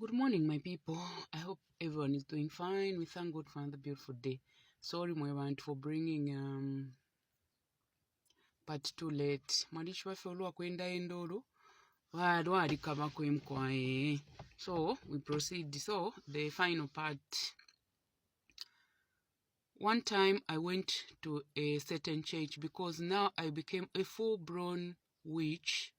Good morning, my people. I hope everyone is doing fine. We thank God for another beautiful day. Sorry, Mwevant, for bringing part 2 late. Mwandishi waffe olwakwenda endolo walikama kwemkwaye. So we proceed. So the final part. One time I went to a certain church because now I became a full-blown witch.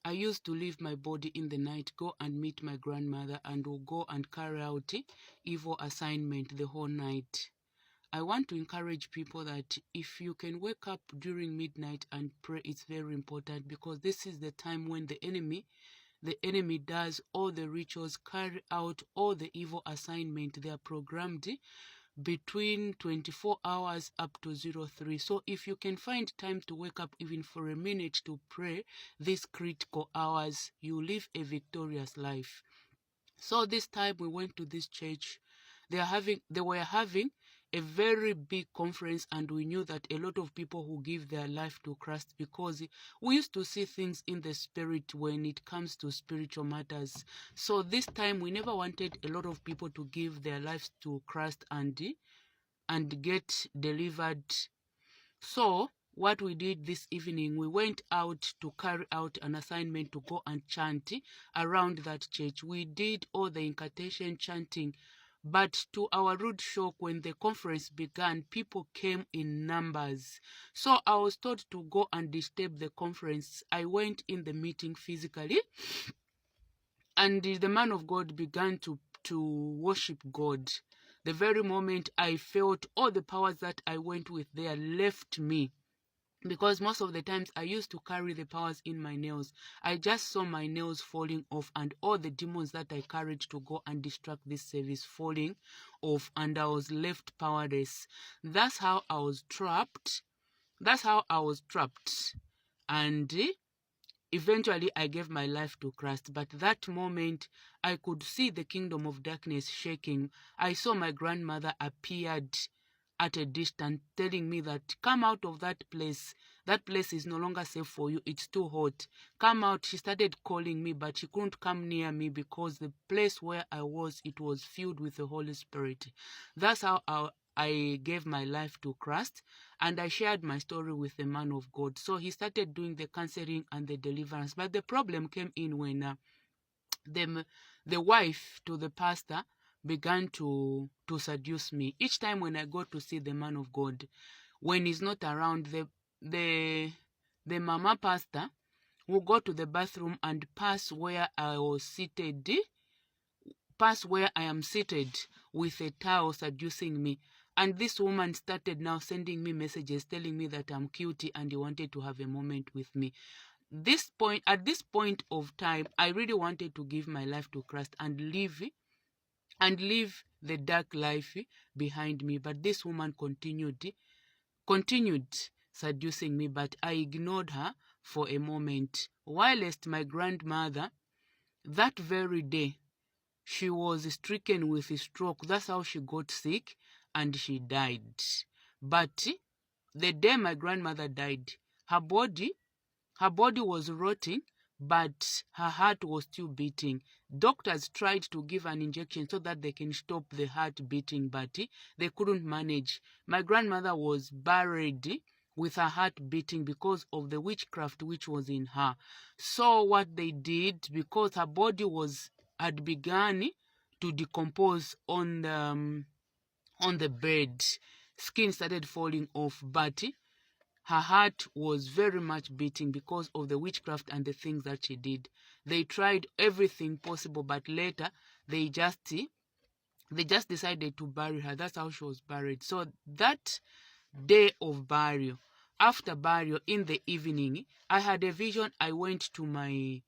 I used to leave my body in the night, go and meet my grandmother, and will go and carry out evil assignment the whole night. I want to encourage people that if you can wake up during midnight and pray, it's very important, because this is the time when the enemy does all the rituals, carry out all the evil assignment. They are programmed between 24 hours up to 03. So if you can find time to wake up even for a minute to pray these critical hours, you live a victorious life. So this time we went to this church. They were having a very big conference, and we knew that a lot of people who give their life to Christ, because we used to see things in the spirit when it comes to spiritual matters. So this time we never wanted a lot of people to give their lives to Christ and get delivered. So what we did this evening, we went out to carry out an assignment to go and chant around that church. We did all the incantation chanting, but to our rude shock, when the conference began, people came in numbers. So I was told to go and disturb the conference. I went in the meeting physically, and the man of God began to worship God. The very moment I felt all the powers that I went with there left me, because most of the times I used to carry the powers in my nails. I just saw my nails falling off, and all the demons that I carried to go and distract this service falling off, and I was left powerless. That's how I was trapped. And eventually I gave my life to Christ. But that moment I could see the kingdom of darkness shaking. I saw my grandmother appeared at a distance, telling me that, come out of that place. That place is no longer safe for you. It's too hot. Come out. She started calling me, but she couldn't come near me because the place where I was, it was filled with the Holy Spirit. That's how I gave my life to Christ, and I shared my story with the man of God. So he started doing the counseling and the deliverance. But the problem came in when the wife to the pastor began to seduce me. Each time when I go to see the man of God, when he's not around, the mama pastor will go to the bathroom and pass where I am seated with a towel, seducing me. And this woman started now sending me messages telling me that I'm cute and he wanted to have a moment with me. At this point of time, I really wanted to give my life to Christ and leave the dark life behind me. But this woman continued seducing me, but I ignored her for a moment. Whilst my grandmother, that very day, she was stricken with a stroke. That's how she got sick and she died. But the day my grandmother died, her body was rotting, but her heart was still beating. Doctors tried to give an injection so that they can stop the heart beating, but they couldn't manage. My grandmother was buried with her heart beating because of the witchcraft which was in her. So what they did, because her body had begun to decompose on the bed, skin started falling off, but her heart was very much beating because of the witchcraft and the things that she did. They tried everything possible, but later they just decided to bury her. That's how she was buried. So that day of burial, after burial in the evening, I had a vision. I went to my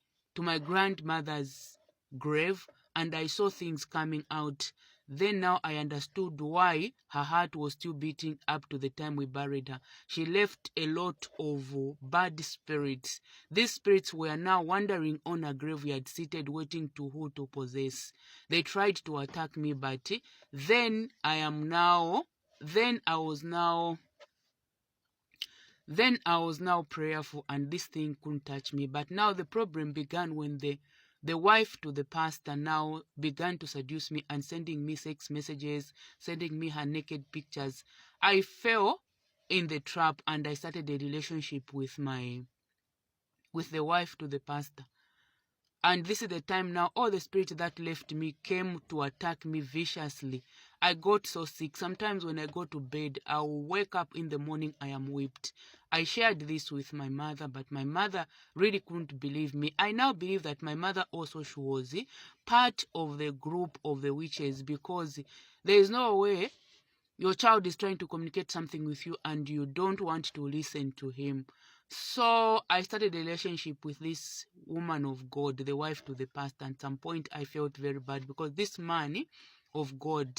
grandmother's grave and I saw things coming out. Then now I understood why her heart was still beating up to the time we buried her. She left a lot of bad spirits. These spirits were now wandering on her graveyard, seated, waiting to who to possess. They tried to attack me, but then I was now prayerful, and this thing couldn't touch me. But now the problem began when the The wife to the pastor now began to seduce me and sending me sex messages, sending me her naked pictures. I fell in the trap and I started a relationship with the wife to the pastor. And this is the time now all the spirit that left me came to attack me viciously. I got so sick. Sometimes when I go to bed, I'll wake up in the morning, I am whipped. I shared this with my mother, but my mother really couldn't believe me. I now believe that my mother also, she was part of the group of the witches, because there is no way your child is trying to communicate something with you and you don't want to listen to him. So I started a relationship with this woman of God, the wife to the pastor. At some point, I felt very bad because this man of God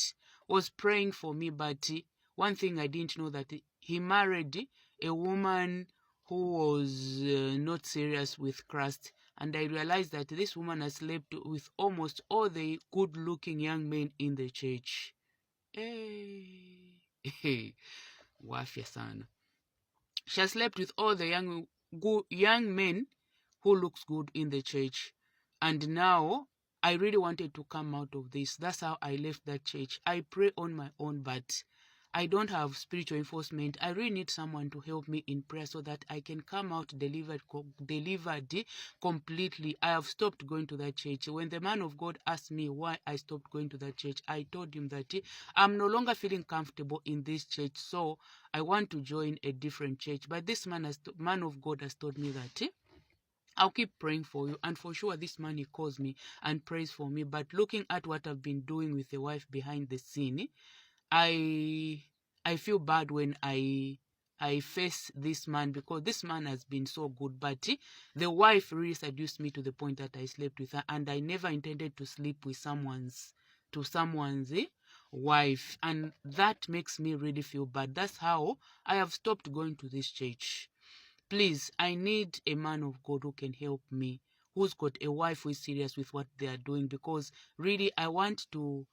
was praying for me. But one thing I didn't know, that he married a woman who was not serious with Christ. And I realized that this woman has slept with almost all the good-looking young men in the church. Hey, wafya sana. She has slept with all the young men who looks good in the church. And now I really wanted to come out of this. That's how I left that church. I pray on my own, but I don't have spiritual enforcement. I really need someone to help me in prayer so that I can come out delivered completely. I have stopped going to that church. When the man of God asked me why I stopped going to that church, I told him that I'm no longer feeling comfortable in this church, so I want to join a different church. But this man of God has told me that I'll keep praying for you. And for sure, this man, he calls me and prays for me. But looking at what I've been doing with the wife behind the scene, I feel bad when I face this man, because this man has been so good. But the wife really seduced me to the point that I slept with her, and I never intended to sleep with someone's wife, and that makes me really feel bad. That's how I have stopped going to this church. Please, I need a man of God who can help me, who's got a wife who is serious with what they are doing, because really I want to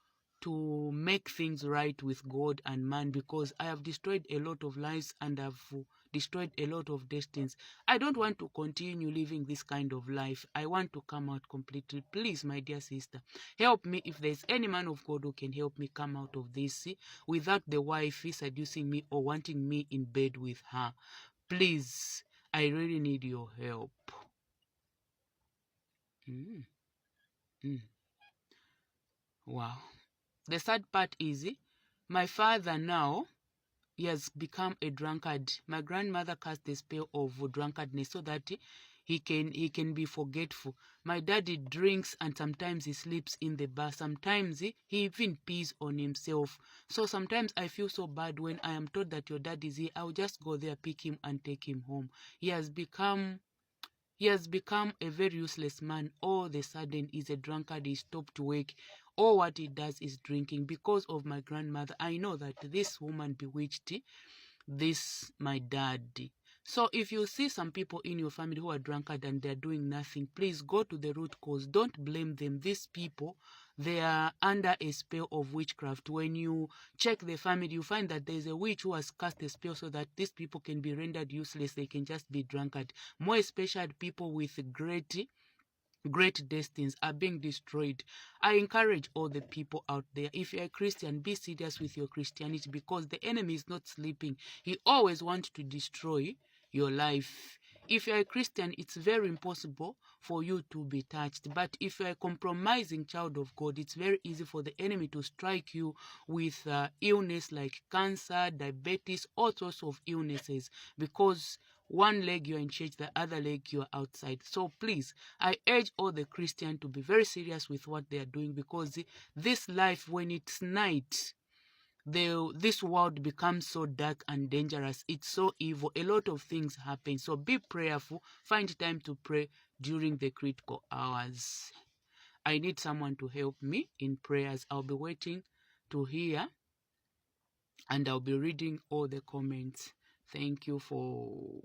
make things right with God and man, because I have destroyed a lot of lives and I've destroyed a lot of destinies. I don't want to continue living this kind of life. I want to come out completely. Please, my dear sister, help me. If there's any man of God who can help me come out of this without the wife seducing me or wanting me in bed with her, please, I really need your help. Mm. Mm. Wow. The sad part is, my father now, he has become a drunkard. My grandmother cast the spell of drunkardness so that he can be forgetful. My daddy drinks and sometimes he sleeps in the bar. Sometimes he even pees on himself. So sometimes I feel so bad when I am told that your dad is here. I'll just go there, pick him and take him home. He has become a very useless man. All of a sudden, he's a drunkard. He stopped work. All what he does is drinking. Because of my grandmother, I know that this woman bewitched my dad. So if you see some people in your family who are drunkard and they're doing nothing, please go to the root cause. Don't blame them. These people, they are under a spell of witchcraft. When you check the family, you find that there's a witch who has cast a spell so that these people can be rendered useless. They can just be drunkard. More especially people with great destinies are being destroyed. I encourage all the people out there, if you're a Christian, be serious with your Christianity, because the enemy is not sleeping. He always wants to destroy your life. If you're a Christian, it's very impossible for you to be touched. But if you're a compromising child of God, it's very easy for the enemy to strike you with illness like cancer, diabetes, all sorts of illnesses, because one leg you're in church, the other leg you're outside. So please, I urge all the Christians to be very serious with what they are doing, because this life, when it's night, this world becomes so dark and dangerous. It's so evil. A lot of things happen. So be prayerful. Find time to pray during the critical hours. I need someone to help me in prayers. I'll be waiting to hear, and I'll be reading all the comments. Thank you for